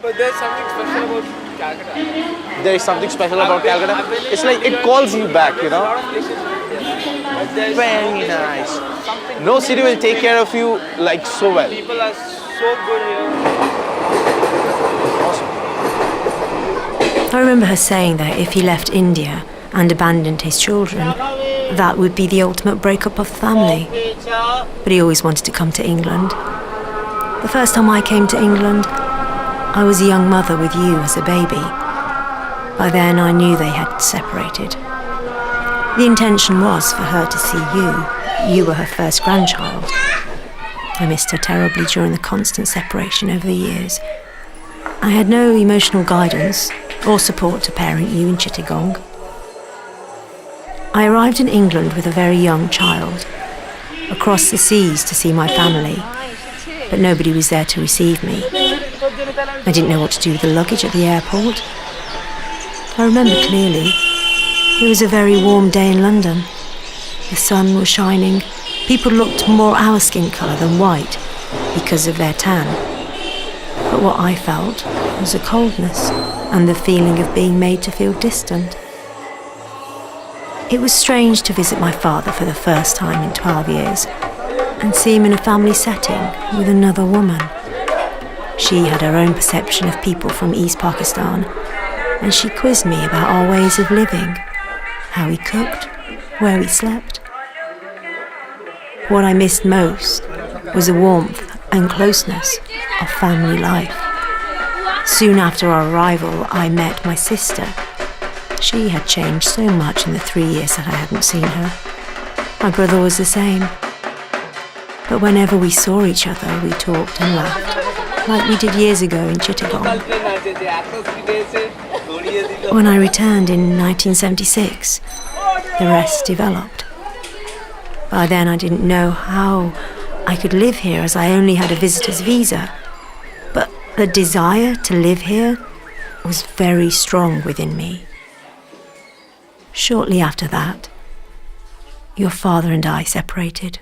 But there's something special about Calcutta. There is something special about Calcutta. It's like it calls you back, you know. Very nice. No city will take care of you like so well. People are so good here. I remember her saying that if he left India and abandoned his children, that would be the ultimate breakup of the family. But he always wanted to come to England. The first time I came to England, I was a young mother with you as a baby. By then I knew they had separated. The intention was for her to see you. You were her first grandchild. I missed her terribly during the constant separation over the years. I had no emotional guidance or support to parent you in Chittagong. I arrived in England with a very young child, across the seas to see my family, but nobody was there to receive me. I didn't know what to do with the luggage at the airport. I remember clearly, it was a very warm day in London. The sun was shining. People looked more our skin colour than white because of their tan. But what I felt was a coldness and the feeling of being made to feel distant. It was strange to visit my father for the first time in 12 years and see him in a family setting with another woman. She had her own perception of people from East Pakistan, and she quizzed me about our ways of living, how we cooked, where we slept. What I missed most was the warmth and closeness of family life. Soon after our arrival, I met my sister. She had changed so much in the 3 years that I hadn't seen her. My brother was the same. But whenever we saw each other, we talked and laughed, like we did years ago in Chittagong. When I returned in 1976, the rest developed. By then I didn't know how I could live here as I only had a visitor's visa. But the desire to live here was very strong within me. Shortly after that, your father and I separated.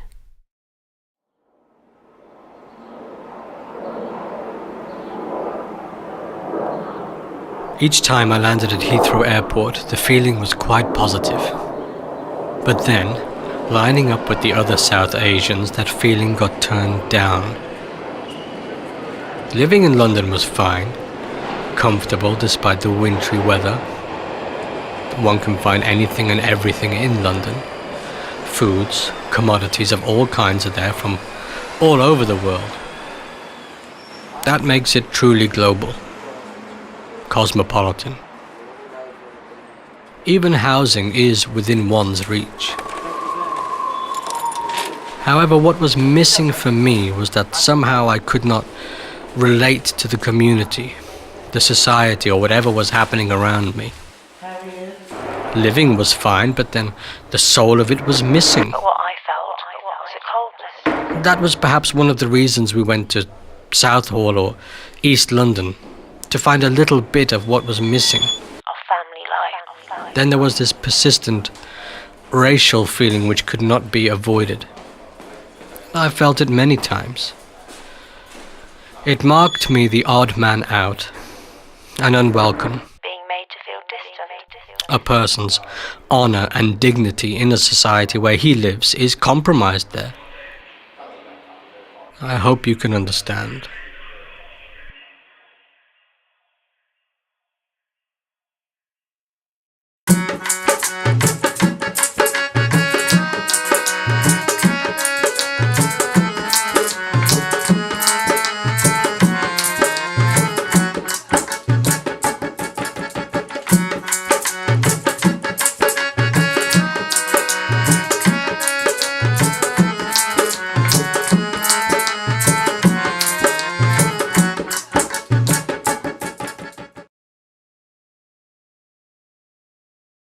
Each time I landed at Heathrow Airport, the feeling was quite positive. But then, lining up with the other South Asians, that feeling got turned down. Living in London was fine, comfortable despite the wintry weather. One can find anything and everything in London. Foods, commodities of all kinds are there from all over the world. That makes it truly global, cosmopolitan. Even housing is within one's reach. However, what was missing for me was that somehow I could not relate to the community, the society, or whatever was happening around me. Living was fine, but then the soul of it was missing. But what I felt was a coldness. That was perhaps one of the reasons we went to Southall or East London, to find a little bit of what was missing. Of family life. Then there was this persistent racial feeling which could not be avoided. I felt it many times. It marked me the odd man out, and unwelcome. Being made to feel distant. A person's honor and dignity in a society where he lives is compromised there. I hope you can understand.